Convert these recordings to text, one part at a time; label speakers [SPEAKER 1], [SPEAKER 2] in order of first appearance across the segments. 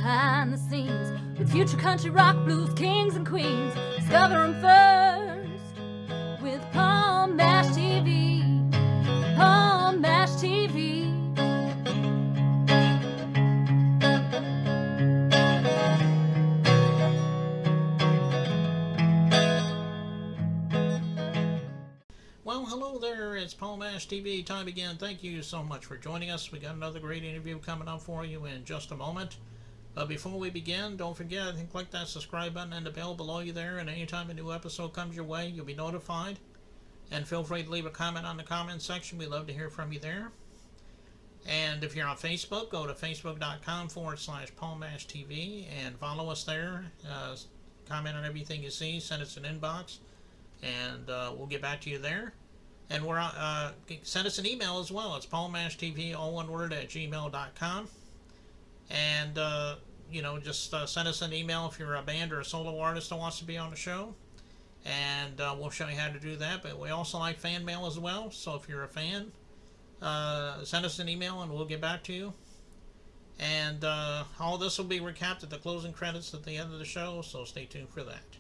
[SPEAKER 1] behind the scenes with future country rock blues kings and queens. Discover them first with Palm Mash TV. Palm Mash TV.
[SPEAKER 2] Well, hello there. It's Palm Mash TV time again. Thank you so much for joining us. We got another great interview coming up for you in just a moment. But before we begin, don't forget, click that subscribe button and the bell below you there, and anytime a new episode comes your way, you'll be notified. And feel free to leave a comment on the comment section. We love to hear from you there. And if you're on Facebook, go to facebook.com/PalmMashTV and follow us there. Comment on everything you see, send us an inbox, and we'll get back to you there. And we're send us an email as well. It's palmmashtv, all one word, at gmail.com. And just send us an email if you're a band or a solo artist that wants to be on the show, and we'll show you how to do that. But we also like fan mail as well, so if you're a fan, send us an email and we'll get back to you. And all this will be recapped at the closing credits at the end of the show, so stay tuned for that.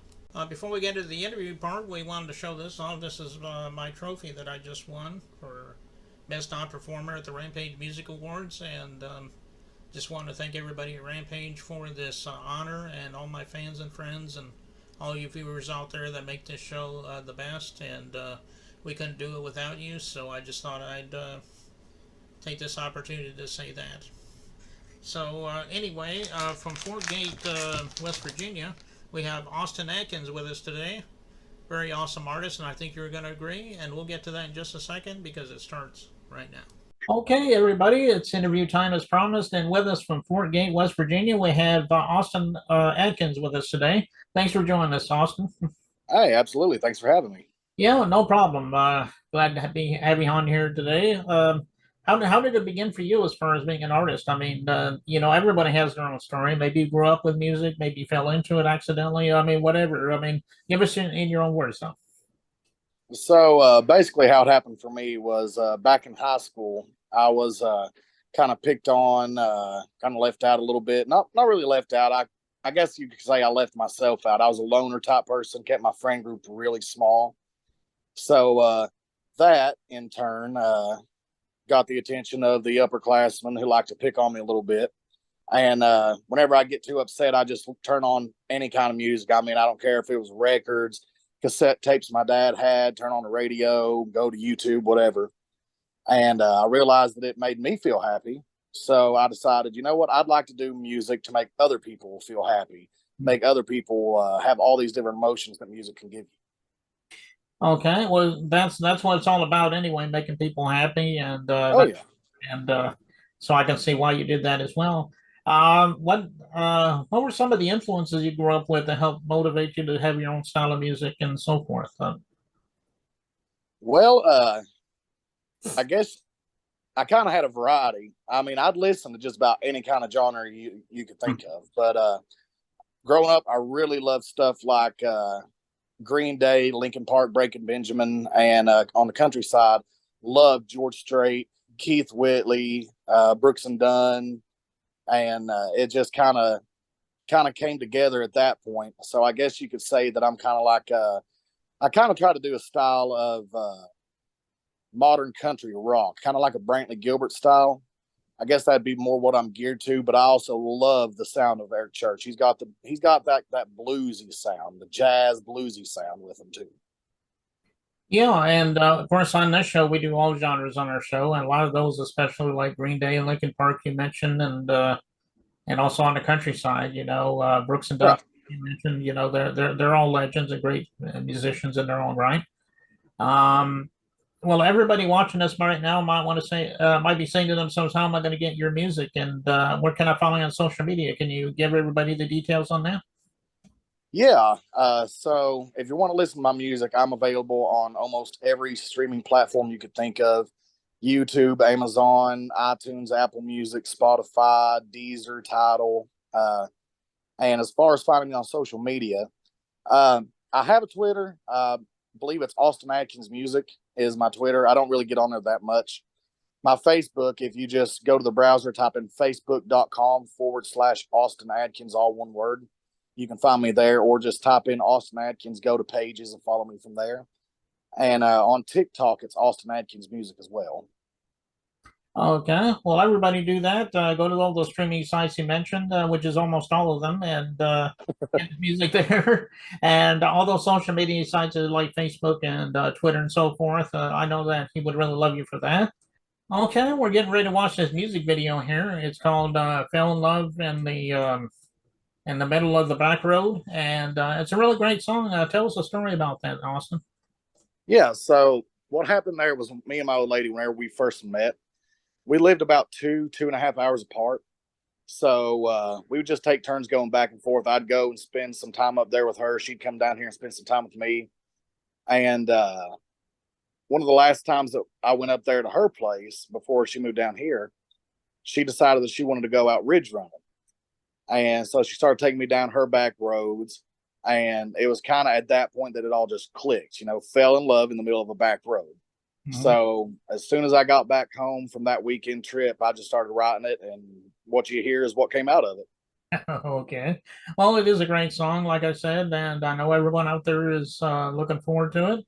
[SPEAKER 2] Before we get to the interview part, we wanted to show this off. This is my trophy that I just won for Best Non-Performer at the Rampage Music Awards, and just want to thank everybody at Rampage for this honor, and all my fans and friends and all you viewers out there that make this show the best, and we couldn't do it without you, so I just thought I'd take this opportunity to say that. So anyway, from Fort Gate, West Virginia, we have Austin Adkins with us today. Very awesome artist, and I think you're going to agree, and we'll get to that in just a second because it starts right now. Okay, everybody, it's interview time as promised, and with us from Fort Gate, West Virginia, we have Austin Adkins with us today. Thanks for joining us, Austin.
[SPEAKER 3] Hey, absolutely. Thanks for having me.
[SPEAKER 2] Yeah, no problem. Glad to have you on here today. How did it begin for you as far as being an artist? I mean, everybody has their own story. Maybe you grew up with music, maybe you fell into it accidentally. I mean, whatever. I mean, give us in your own words, though.
[SPEAKER 3] So basically how it happened for me was back in high school, I was kind of picked on, kind of left out a little bit. Not really left out. I guess you could say I left myself out. I was a loner type person, kept my friend group really small. So that, in turn, got the attention of the upperclassmen who like to pick on me a little bit. And whenever I get too upset, I just turn on any kind of music. I mean, I don't care if it was records, cassette tapes my dad had, turn on the radio, go to YouTube, whatever. And I realized that it made me feel happy. So I decided, you know what, I'd like to do music to make other people feel happy, make other people have all these different emotions that music can give you.
[SPEAKER 2] Okay, well, that's what it's all about anyway, making people happy, and so I can see why you did that as well. What were some of the influences you grew up with that helped motivate you to have your own style of music and so forth?
[SPEAKER 3] Well, I guess I kind of had a variety. I mean, I'd listen to just about any kind of genre you could think of, but growing up, I really loved stuff like Green Day, Linkin Park, Breaking Benjamin, and on the countryside, loved George Strait, Keith Whitley, Brooks and Dunn, and it just kind of came together at that point. So I guess you could say that I'm kind of like I kind of try to do a style of modern country rock, kind of like a Brantley Gilbert style. I guess that'd be more what I'm geared to, but I also love the sound of Eric Church. He's got that bluesy sound, the jazz bluesy sound with him too.
[SPEAKER 2] Yeah, and of course on this show we do all genres on our show, and a lot of those, especially like Green Day and Linkin Park, you mentioned, and also on the countryside, Brooks and Dunn, right. You mentioned, they're all legends and great musicians in their own right. Well, everybody watching us right now might be saying to themselves, how am I going to get your music? And where can I follow you on social media? Can you give everybody the details on that?
[SPEAKER 3] Yeah. So if you want to listen to my music, I'm available on almost every streaming platform you could think of. YouTube, Amazon, iTunes, Apple Music, Spotify, Deezer, Tidal. And as far as finding me on social media, I have a Twitter. I believe it's Austin Adkins Music is my Twitter. I don't really get on there that much. my Facebook, if you just go to the browser, type in facebook.com/Austin Adkins, all one word, you can find me there, or just type in Austin Adkins, go to pages and follow me from there. And on TikTok, it's Austin Adkins Music as well.
[SPEAKER 2] Okay, well, everybody do that. Go to all those streaming sites you mentioned, which is almost all of them, and get the music there. And all those social media sites like Facebook and Twitter and so forth. I know that he would really love you for that. Okay, we're getting ready to watch this music video here. It's called "Fell in Love in the Middle of the Back Road," and it's a really great song. Tell us a story about that, Austin.
[SPEAKER 3] Yeah, so what happened there was me and my old lady, whenever we first met, we lived about 2.5 hours apart. So we would just take turns going back and forth. I'd go and spend some time up there with her. She'd come down here and spend some time with me. And one of the last times that I went up there to her place before she moved down here, she decided that she wanted to go out ridge running. And so she started taking me down her back roads. And it was kind of at that point that it all just clicked, fell in love in the middle of a back road. Mm-hmm. So as soon as I got back home from that weekend trip, I just started writing it, and what you hear is what came out of it.
[SPEAKER 2] Okay. Well, it is a great song, like I said, and I know everyone out there is looking forward to it.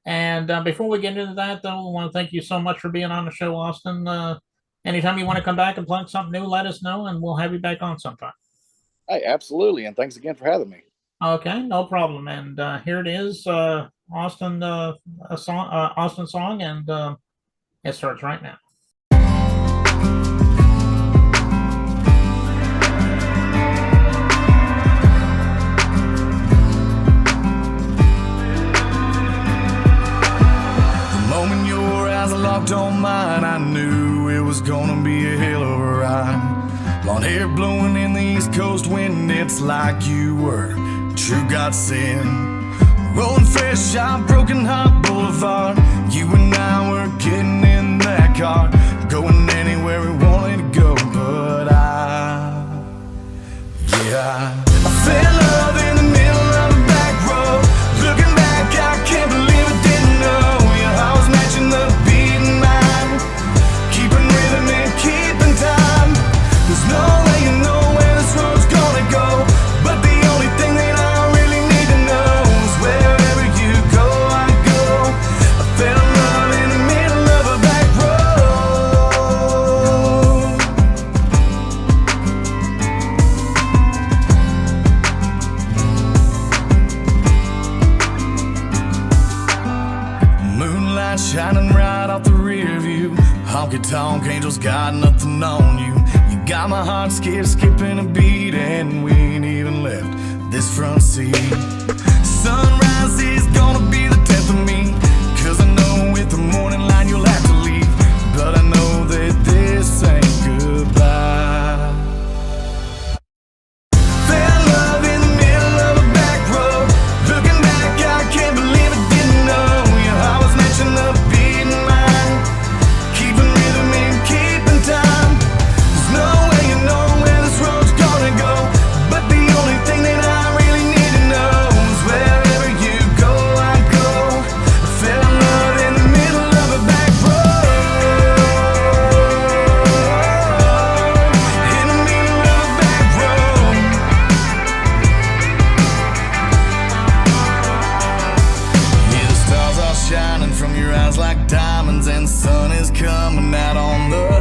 [SPEAKER 2] And before we get into that, though, I want to thank you so much for being on the show, Austin. Anytime you want to come back and plug something new, let us know, and we'll have you back on sometime.
[SPEAKER 3] Hey, absolutely, and thanks again for having me.
[SPEAKER 2] Okay, no problem. And here it is, Austin song, and it starts right now.
[SPEAKER 4] The moment your eyes locked on mine, I knew it was gonna be a hell of a ride. Blonde hair blowing in the East Coast wind, it's like you were true godsend. Rolling fresh out Broken Heart Boulevard, you and I were getting in that car, going anywhere we wanted to go. But I fell in love in the middle of a back road. Looking back, I can't believe I didn't know you. I was matching the beat in mine, keeping rhythm and keeping time. There's no way you know where this road's gonna go, but the only thing that I really need to know is wherever you go, I go. I fell in love in the middle of a back road. Moonlight shining right off the rear view. Honky-tonk angels got nothing on you. Got my heart skipping a beat, and we ain't even left this front seat. Sunrise is gonna be the death of me, 'cause I know with the morning light you'll have to leave. But I know that this ain't goodbye. Fell in love in the middle of a back road. Looking back, I can't believe I didn't know you. I was matching the beat in mine, keeping rhythm and keeping time. No way you know where this road's gonna go, but the only thing that I really need to know is wherever you go, I go. I fell in love in the middle of a back road. In the middle of a back road. Yeah, the stars are shining from your eyes like diamonds, and the sun is coming out on the